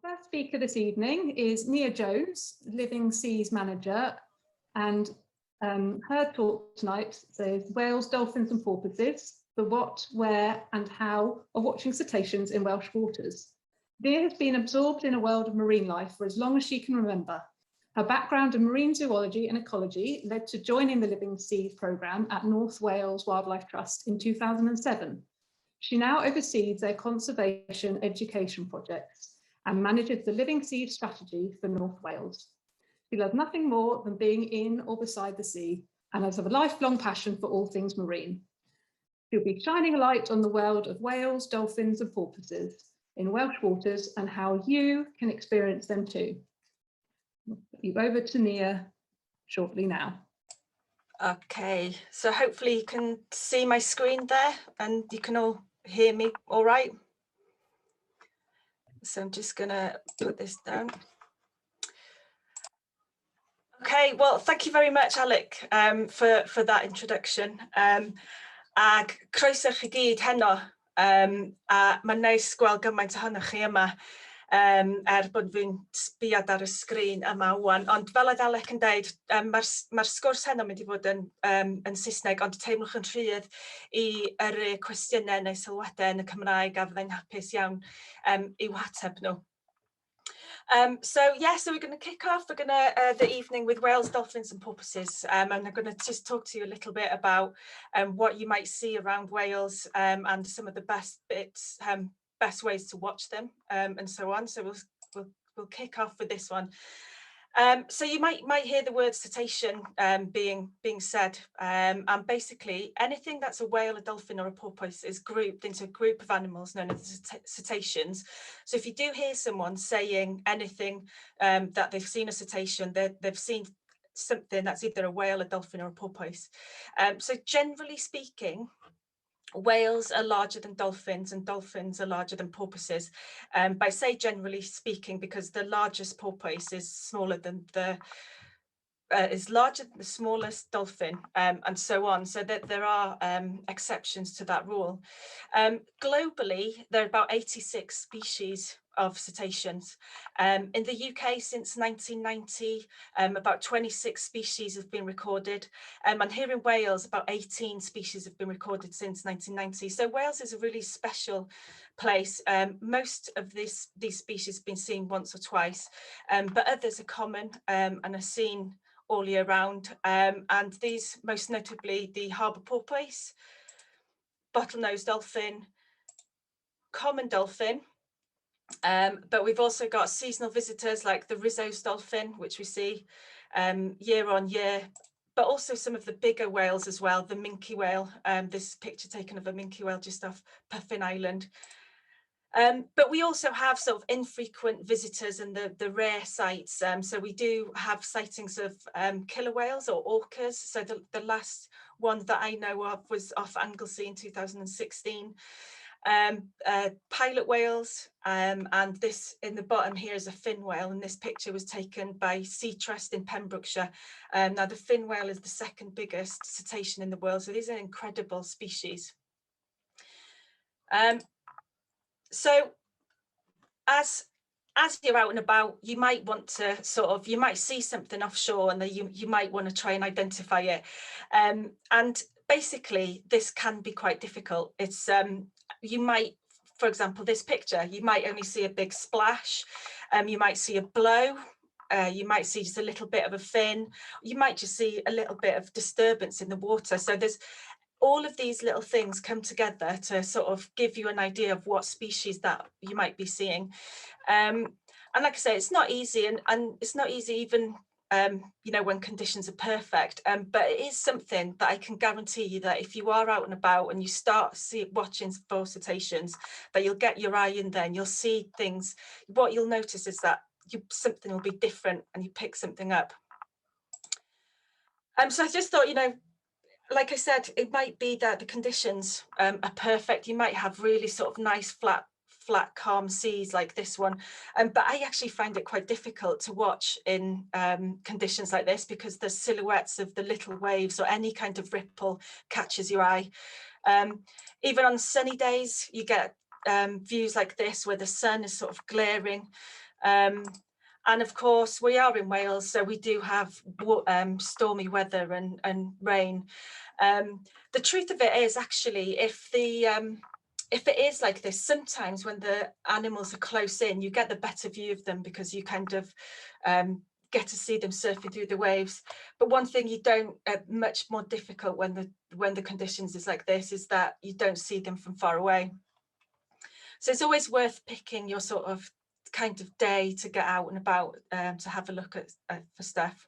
First speaker this evening is Nia Jones, Living Seas Manager, and her talk tonight says Whales, Dolphins and Porpoises, the what, where and how of watching cetaceans in Welsh waters. Nia has been absorbed in a world of marine life for as long as she can remember. Her background in Marine Zoology and Ecology led to joining the Living Seas programme at North Wales Wildlife Trust in 2007. She now oversees their conservation education projects and manages the Living Seas strategy for North Wales. She loves nothing more than being in or beside the sea and has a lifelong passion for all things marine. She'll be shining a light on the world of whales, dolphins and porpoises in Welsh waters and how you can experience them too. I'll put you over to Nia shortly now. Okay, so hopefully you can see my screen there and you can all hear me all right. So I'm just going to put this down. Okay, well, thank you very much, Alec, for that introduction. Ag croeso chi gyd heno, a mae'n neis gweld gymaint ohonoch chi yma, bod fi'n sbiad ar y sgrin yma wan. Ond fel oedd Alec yn deud, mae'r sgwrs heno mynd i fod yn Saesneg, ond teimlwch yn rhydd i yr cwestiynau neu sylwadau yn y Cymraeg a fyddai'n hapus iawn i'w hateb nhw. So we're going to kick off. We're going to the evening with whales, dolphins and porpoises, and I'm going to just talk to you a little bit about what you might see around Wales and some of the best bits, best ways to watch them, and so on. So we'll kick off with this one. So you might hear the word cetacean being said, and basically anything that's a whale, a dolphin or a porpoise is grouped into a group of animals known as cetaceans. So if you do hear someone saying anything that they've seen a cetacean, they've seen something that's either a whale, a dolphin or a porpoise. So generally speaking, whales are larger than dolphins and dolphins are larger than porpoises. But I say generally speaking because the largest porpoise is smaller than is larger than the smallest dolphin, and so on. So that there are exceptions to that rule. Globally, there are about 86 species of cetaceans. In the UK since 1990, about 26 species have been recorded, and here in Wales about 18 species have been recorded since 1990. So Wales is a really special place. Most of these species have been seen once or twice, but others are common and are seen all year round, and these most notably the harbour porpoise, bottlenose dolphin, common dolphin, but we've also got seasonal visitors like the Risso's dolphin, which we see year on year, but also some of the bigger whales as well, the minke whale, this picture taken of a minke whale just off Puffin Island. But we also have sort of infrequent visitors and the rare sights. So we do have sightings of killer whales or orcas. So the last one that I know of was off Anglesey in 2016. Pilot whales, and this in the bottom here is a fin whale, and this picture was taken by Sea Trust in Pembrokeshire. Now the fin whale is the second biggest cetacean in the world, so these are incredible species. So as you're out and about, you might want to you might see something offshore and then you might want to try and identify it. And basically this can be quite difficult. It's you might, for example, this picture, you might only see a big splash, you might see a blow, you might see just a little bit of a fin, you might just see a little bit of disturbance in the water. So there's all of these little things come together to sort of give you an idea of what species that you might be seeing. And like I say, it's not easy, and it's not easy even you know, when conditions are perfect, but it is something that I can guarantee you that if you are out and about and you start watching for cetaceans, that you'll get your eye in there and you'll see things. What you'll notice is that something will be different and you pick something up. So I just thought, you know, like I said, it might be that the conditions are perfect. You might have really sort of nice flat calm seas like this one, but I actually find it quite difficult to watch in conditions like this because the silhouettes of the little waves or any kind of ripple catches your eye. Even on sunny days you get views like this where the sun is sort of glaring. And of course, we are in Wales, so we do have stormy weather and rain. The truth of it is, actually, if it is like this, sometimes when the animals are close in, you get the better view of them because you kind of get to see them surfing through the waves. But one thing you don't, much more difficult when the conditions is like this, is that you don't see them from far away. So it's always worth picking your sort of kind of day to get out and about to have a look at for stuff.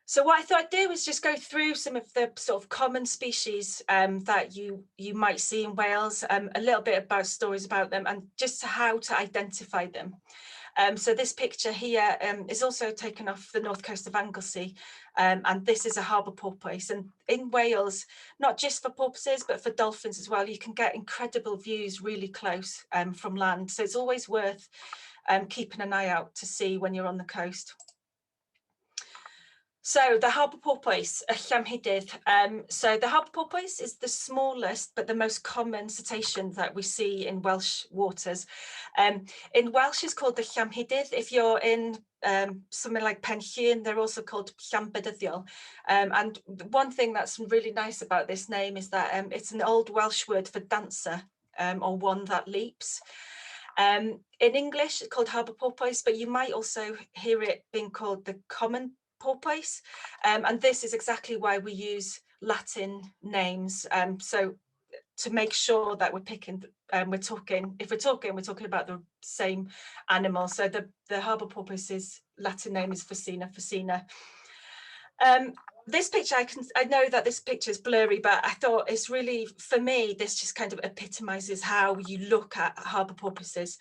So what I thought I'd do is just go through some of the sort of common species that you might see in Wales, a little bit about stories about them, and just how to identify them. So this picture here is also taken off the north coast of Anglesey, and this is a harbour porpoise. And in Wales, not just for porpoises, but for dolphins as well, you can get incredible views really close from land. So it's always worth keeping an eye out to see when you're on the coast. So the harbour porpoise, a llamhidyddion. So the harbour porpoise is the smallest but the most common cetacean that we see in Welsh waters. In Welsh it's called the llamhidyddion. If you're in something like Penllyn, they're also called llamhidyddion. And one thing that's really nice about this name is that it's an old Welsh word for dancer, or one that leaps. In English it's called harbour porpoise, but you might also hear it being called the common porpoise, and this is exactly why we use Latin names. So to make sure that we're picking, we're talking about the same animal. So the harbour porpoise's Latin name is Phacina. This picture, I know that this picture is blurry, but I thought it's really, for me, this just kind of epitomizes how you look at harbour porpoises.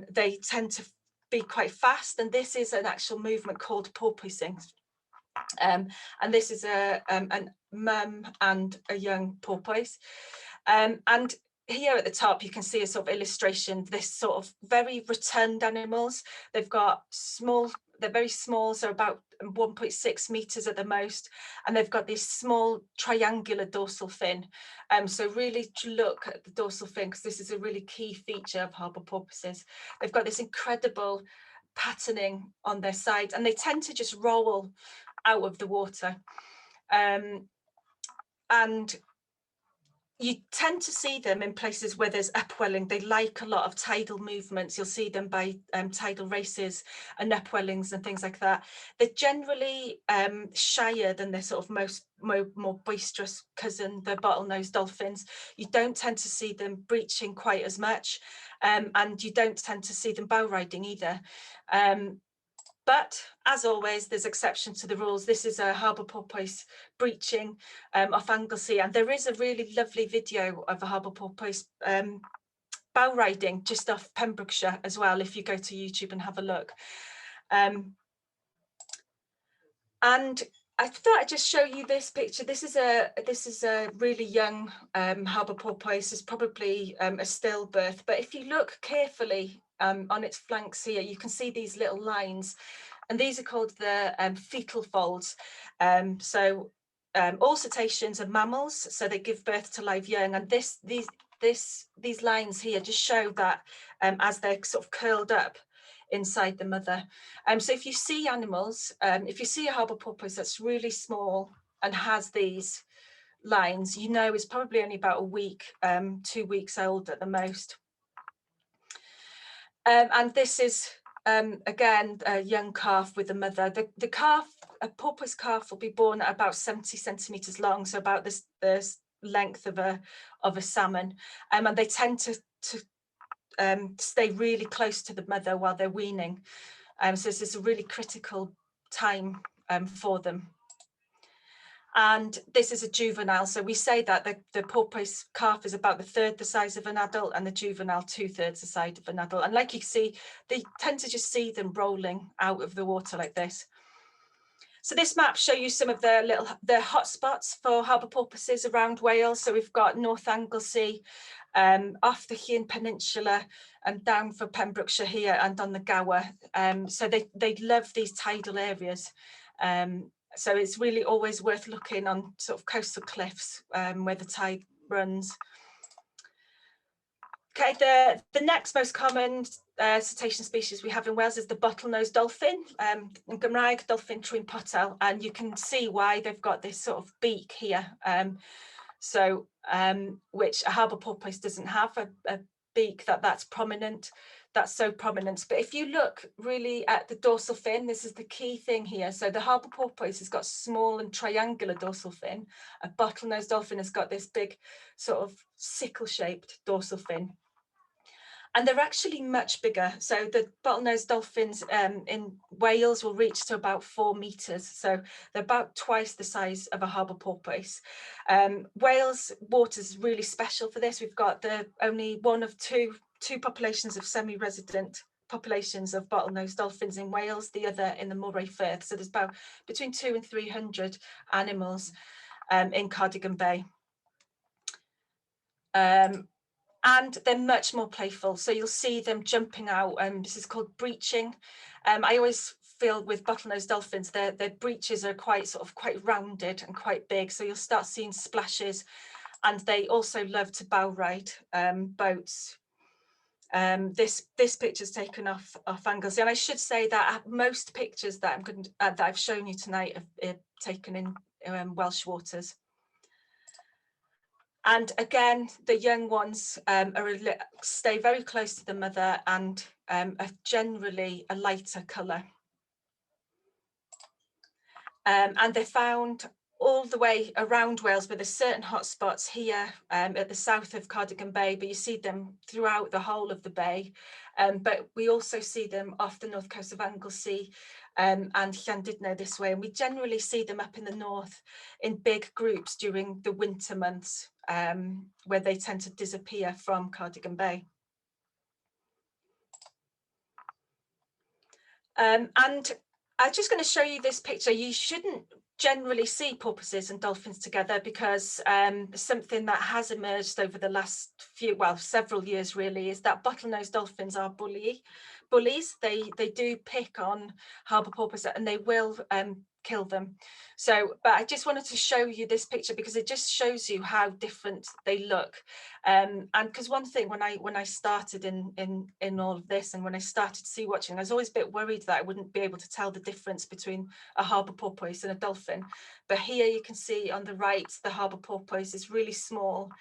They tend to be quite fast, and this is an actual movement called porpoising. And this is a mum and a young porpoise. And here at the top, you can see a sort of illustration, this sort of very rotund animals. They've got they're very small, so about 1.6 meters at the most. And they've got this small triangular dorsal fin. So really look at the dorsal fin, because this is a really key feature of harbour porpoises. They've got this incredible patterning on their sides, and they tend to just roll out of the water. And you tend to see them in places where there's upwelling. They like a lot of tidal movements. You'll see them by tidal races and upwellings and things like that. They're generally shyer than their sort of more boisterous cousin, the bottlenose dolphins. You don't tend to see them breaching quite as much, and you don't tend to see them bow riding either. But as always, there's exceptions to the rules. This is a harbour porpoise breaching off Anglesey, and there is a really lovely video of a harbour porpoise bow riding just off Pembrokeshire as well, if you go to YouTube and have a look. And I thought I'd just show you this picture. This is a really young harbour porpoise. It's probably a stillbirth, but if you look carefully on its flanks here, you can see these little lines, and these are called the fetal folds. So all cetaceans are mammals, so they give birth to live young, and these lines here just show that as they're sort of curled up inside the mother. So if you see animals, if you see a harbour porpoise that's really small and has these lines, you know it's probably only about a week, 2 weeks old at the most. And this is again a young calf with a mother. The calf, a porpoise calf, will be born at about 70 centimeters long, so about this length of a salmon, and they tend to stay really close to the mother while they're weaning. So this is a really critical time for them. And this is a juvenile. So we say that the porpoise calf is about 1/3 the size of an adult, and the juvenile 2/3 the size of an adult. And like you see, they tend to just see them rolling out of the water like this. So this map shows you some of the hotspots for harbour porpoises around Wales. So we've got North Anglesey, off the Llŷn Peninsula, and down for Pembrokeshire here, and on the Gower. So they love these tidal areas. So it's really always worth looking on sort of coastal cliffs where the tide runs. Okay, the next most common cetacean species we have in Wales is the bottlenose dolphin, in Gymraeg, dolphin trwyn potel, and you can see why they've got this sort of beak here. Which a harbour porpoise doesn't have, a beak that's prominent, that's so prominent. But if you look really at the dorsal fin, this is the key thing here. So the harbour porpoise has got small and triangular dorsal fin. A bottlenose dolphin has got this big sort of sickle-shaped dorsal fin. And they're actually much bigger. So the bottlenose dolphins in Wales will reach to about 4 metres. So they're about twice the size of a harbour porpoise. Wales waters is really special for this. We've got only one of two populations of semi-resident populations of bottlenose dolphins in Wales, the other in the Moroedd Firth. So there's about between 200 and 300 animals in Cardigan Bay. And they're much more playful. So you'll see them jumping out. This is called breaching. I always feel with bottlenose dolphins, their breaches are quite rounded and quite big. So you'll start seeing splashes, and they also love to bow ride boats. This picture's taken off Anglesey, and I should say that most pictures that that I've shown you tonight are taken in Welsh waters. And again, the young ones stay very close to the mother and are generally a lighter colour. And they're found all the way around Wales, but there's certain hotspots here at the south of Cardigan Bay, but you see them throughout the whole of the bay. But we also see them off the north coast of Anglesey and Llandudno this way. And we generally see them up in the north in big groups during the winter months, where they tend to disappear from Cardigan Bay. And I'm just going to show you this picture. You shouldn't generally see porpoises and dolphins together because something that has emerged over the last several years really, is that bottlenose dolphins are bullies. They do pick on harbour porpoises and they will kill them. So, but I just wanted to show you this picture because it just shows you how different they look. And because one thing when I started in all of this, and when I started sea watching, I was always a bit worried that I wouldn't be able to tell the difference between a harbour porpoise and a dolphin. But here you can see on the right, the harbour porpoise is really small.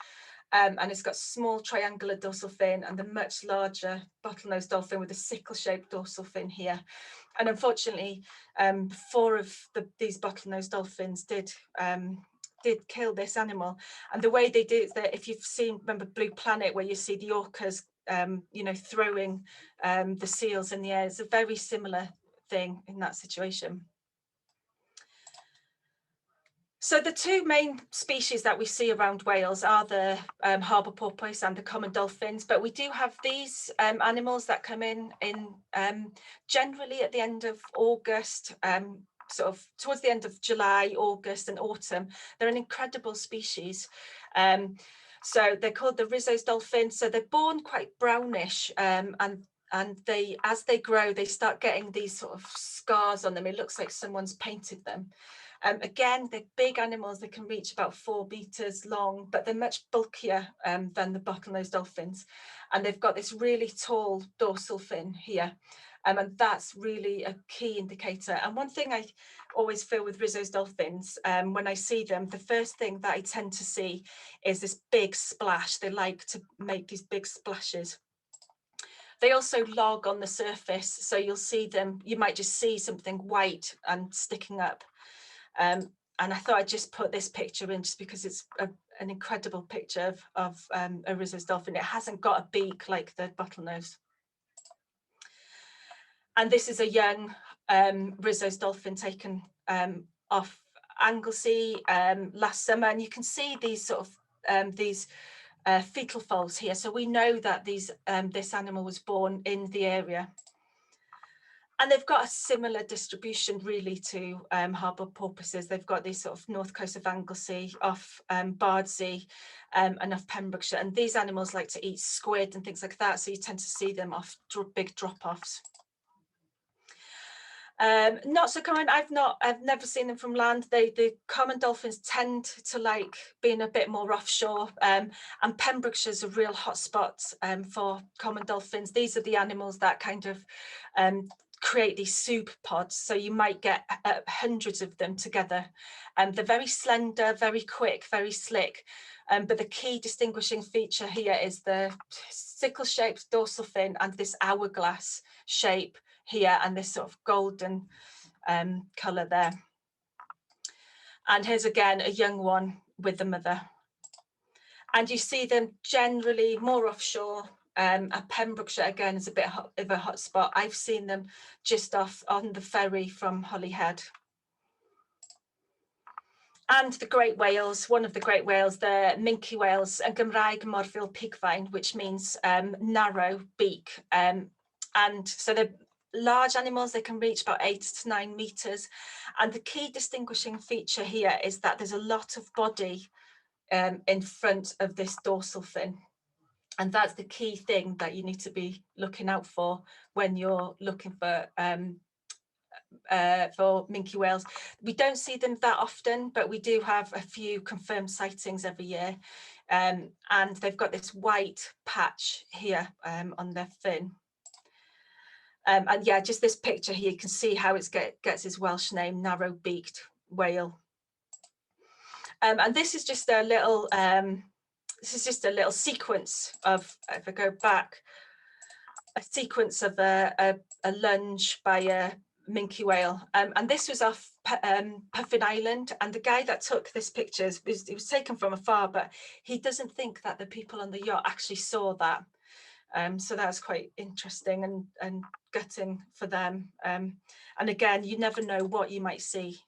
And it's got small triangular dorsal fin, and the much larger bottlenose dolphin with a sickle-shaped dorsal fin here. And unfortunately, 4 of these bottlenose dolphins did kill this animal. And the way they do it is that, if you've remember Blue Planet, where you see the orcas, throwing the seals in the air, it's a very similar thing in that situation. So the 2 main species that we see around Wales are the harbour porpoise and the common dolphins, but we do have these animals that come in generally at the end of August, sort of towards the end of July, August and autumn. They're an incredible species. So they're called the Rheolwr dolphins. So they're born quite brownish, and they, as they grow, they start getting these sort of scars on them. It looks like someone's painted them. Again, they're big animals. They can reach about 4 meters long, but they're much bulkier than the bottlenose dolphins. And they've got this really tall dorsal fin here. And that's really a key indicator. And one thing I always feel with Rheolwr dolphins, when I see them, the first thing that I tend to see is this big splash. They like to make these big splashes. They also log on the surface. So you'll see them, you might just see something white and sticking up. And I thought I'd just put this picture in just because it's an incredible picture of a Rheolwr dolphin. It hasn't got a beak like the bottlenose. And this is a young Rheolwr dolphin taken off Anglesey last summer. And you can see these sort of fetal folds here. So we know that this animal was born in the area. And they've got a similar distribution really to harbour porpoises. They've got these sort of north coast of Anglesey, off Bardsey and off Pembrokeshire. And these animals like to eat squid and things like that. So you tend to see them off big drop-offs. Not so common. I've never seen them from land. The common dolphins tend to like being a bit more offshore, and Pembrokeshire's a real hotspot for common dolphins. These are the animals that kind of create these soup pods, so you might get hundreds of them together. They're very slender, very quick, very slick, but the key distinguishing feature here is the sickle-shaped dorsal fin and this hourglass shape here, and this sort of golden colour there. And here's again a young one with the mother. And you see them generally more offshore. At Pembrokeshire again is a bit of a hot spot. I've seen them just off on the ferry from Holyhead. And the great whales, one of the great whales, the minke whales, and Gymraeg Morfil pigfain, which means narrow beak. And so they're large animals. They can reach about 8 to 9 meters. And the key distinguishing feature here is that there's a lot of body in front of this dorsal fin. And that's the key thing that you need to be looking out for when you're looking for minke whales. We don't see them that often, but we do have a few confirmed sightings every year. And they've got this white patch here on their fin. And yeah, just this picture here, you can see how it gets its Welsh name, narrow-beaked whale. And this is just a little sequence of, if I go back, a sequence of a lunge by a minke whale. And this was off Puffin Island, and the guy that took this picture, it was taken from afar, but he doesn't think that the people on the yacht actually saw that. So that was quite interesting and gutting for them. And again, you never know what you might see.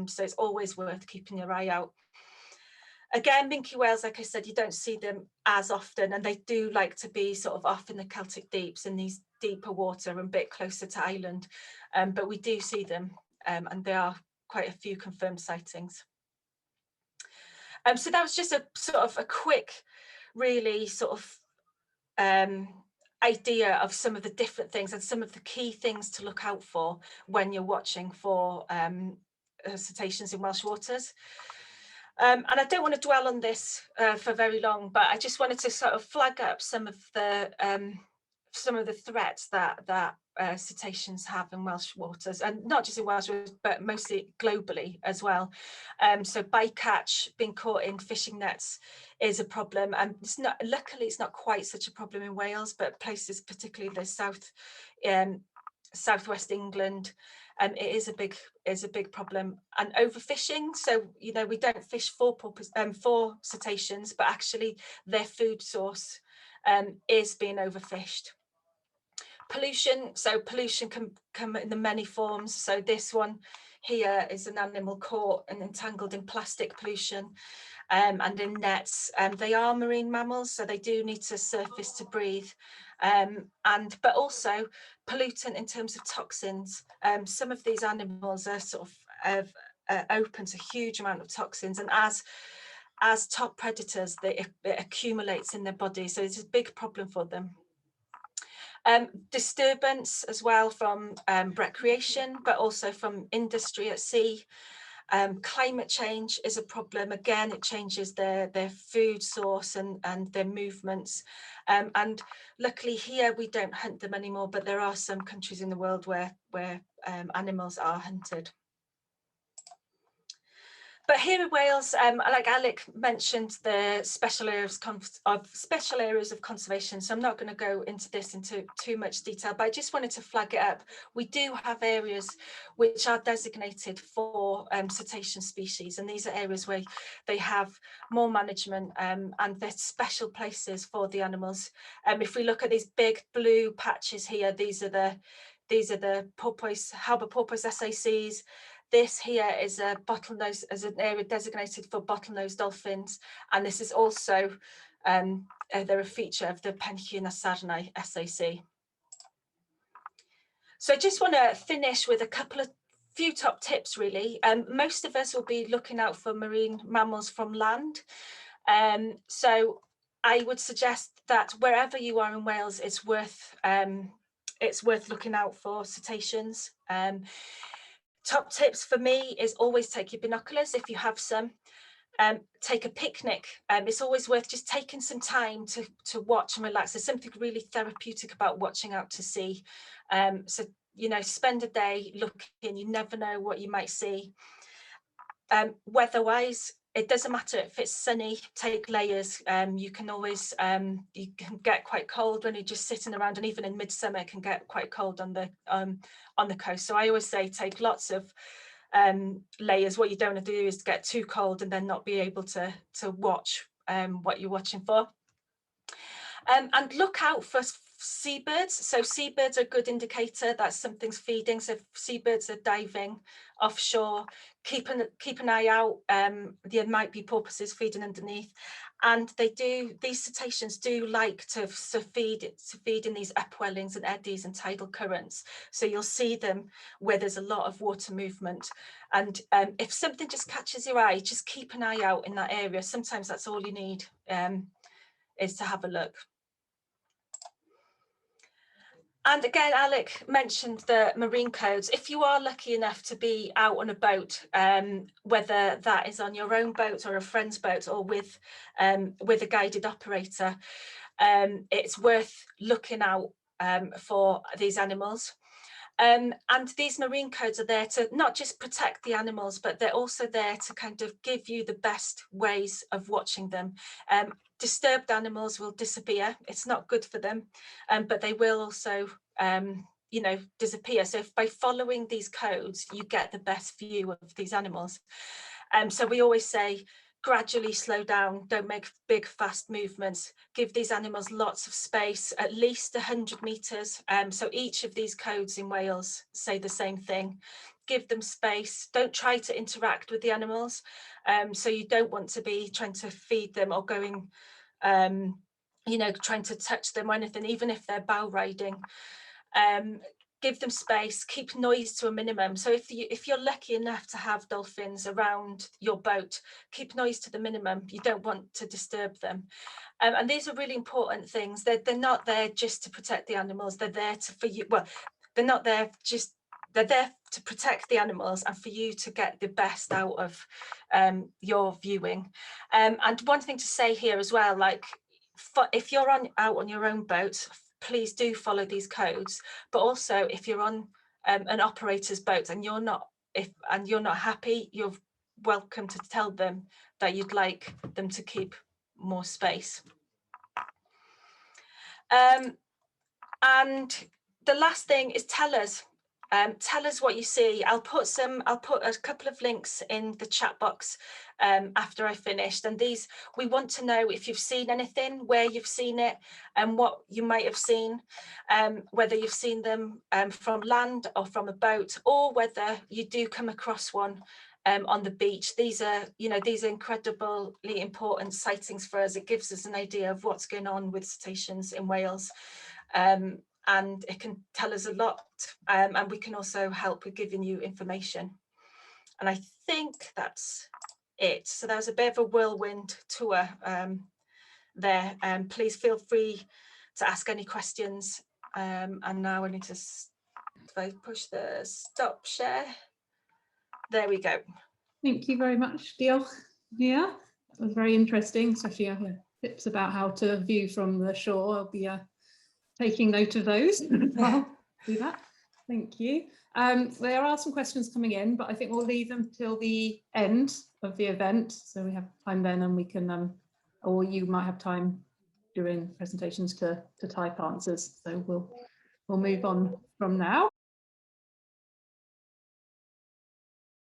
So it's always worth keeping your eye out. Again, minke whales, like I said, you don't see them as often, and they do like to be sort of off in the Celtic deeps, in these deeper water and a bit closer to island. But we do see them, and there are quite a few confirmed sightings. So that was just a sort of a quick, really sort of idea of some of the different things and some of the key things to look out for when you're watching for cetaceans in Welsh waters. And I don't want to dwell on this for very long, but I just wanted to sort of flag up some of the threats that cetaceans have in Welsh waters, and not just in Welsh waters, but mostly globally as well. So bycatch, being caught in fishing nets, is a problem, and it's not. Luckily, it's not quite such a problem in Wales, but places, particularly the southwest England, it is a big problem. And overfishing, so you know, we don't fish for cetaceans, but actually their food source is being overfished. Pollution, so pollution can come in the many forms. So this one here is an animal caught and entangled in plastic pollution and in nets. They are marine mammals, so they do need to surface to breathe. But also pollutant in terms of toxins. Some of these animals are sort of open to a huge amount of toxins, and as top predators, it accumulates in their body, so it's a big problem for them. Disturbance as well from recreation, but also from industry at sea. Climate change is a problem. Again, it changes their food source and their movements. And luckily here we don't hunt them anymore, but there are some countries in the world where animals are hunted. But here in Wales, like Alec mentioned, the special areas of conservation. So I'm not going to go into this into too much detail, but I just wanted to flag it up. We do have areas which are designated for cetacean species, and these are areas where they have more management and they're special places for the animals. If we look at these big blue patches here, these are the porpoise, harbour porpoise SACs. This here is a bottlenose, as an area designated for bottlenose dolphins, and this is also they're a feature of the Penllyn a Sarnau SAC. So I just want to finish with a few top tips really. Most of us will be looking out for marine mammals from land. So I would suggest that wherever you are in Wales, it's worth it's worth looking out for cetaceans. Top tips for me is always take your binoculars if you have some. Take a picnic. It's always worth just taking some time to watch and relax. There's something really therapeutic about watching out to sea. So, you know, spend a day looking. You never know what you might see. Weather-wise, it doesn't matter if it's sunny, take layers. You can always, you can get quite cold when you're just sitting around, and even in midsummer it can get quite cold on the coast. So I always say take lots of layers. What you don't want to do is get too cold and then not be able to watch what you're watching for. And look out for seabirds. So seabirds are a good indicator that something's feeding. So if seabirds are diving offshore, keep an eye out. There might be porpoises feeding underneath, and these cetaceans do like to feed in these upwellings and eddies and tidal currents. So you'll see them where there's a lot of water movement. And if something just catches your eye, just keep an eye out in that area. Sometimes that's all you need, is to have a look. And again, Alec mentioned the marine codes. If you are lucky enough to be out on a boat, whether that is on your own boat or a friend's boat or with a guided operator, it's worth looking out for these animals. And these marine codes are there to not just protect the animals, but they're also there to kind of give you the best ways of watching them. Disturbed animals will disappear. It's not good for them, but they will also, you know, disappear. So if by following these codes, you get the best view of these animals. So we always say, gradually slow down, don't make big fast movements, give these animals lots of space, at least 100 metres. So each of these codes in Wales say the same thing. Give them space, don't try to interact with the animals. So you don't want to be trying to feed them or going, you know, trying to touch them or anything, even if they're bow riding. Give them space, keep noise to a minimum. So if you're lucky enough to have dolphins around your boat, keep noise to the minimum. You don't want to disturb them. And these are really important things. They're not there just to protect the animals. They're there they're not there just, they're there to protect the animals and for you to get the best out of your viewing. And one thing to say here as well, like if you're out on your own boat, please do follow these codes. But also, if you're on an operator's boat and you're not happy, you're welcome to tell them that you'd like them to keep more space. And the last thing is tell us what you see. I'll put a couple of links in the chat box after I finished, and these, we want to know if you've seen anything, where you've seen it, and what you might have seen, whether you've seen them from land or from a boat, or whether you do come across one on the beach. These are incredibly important sightings for us. It gives us an idea of what's going on with cetaceans in Wales. And it can tell us a lot, and we can also help with giving you information. And I think that's it. So that was a bit of a whirlwind tour there. Please feel free to ask any questions. And now I need to, if I push the stop share, there we go. Thank you very much, Diolch. Yeah, that was very interesting, especially tips about how to view from the shore. I'll be taking note of those. Well, do that. Thank you. There are some questions coming in, but I think we'll leave them till the end of the event, so we have time then, and we can, or you might have time during presentations to type answers. So we'll move on from now.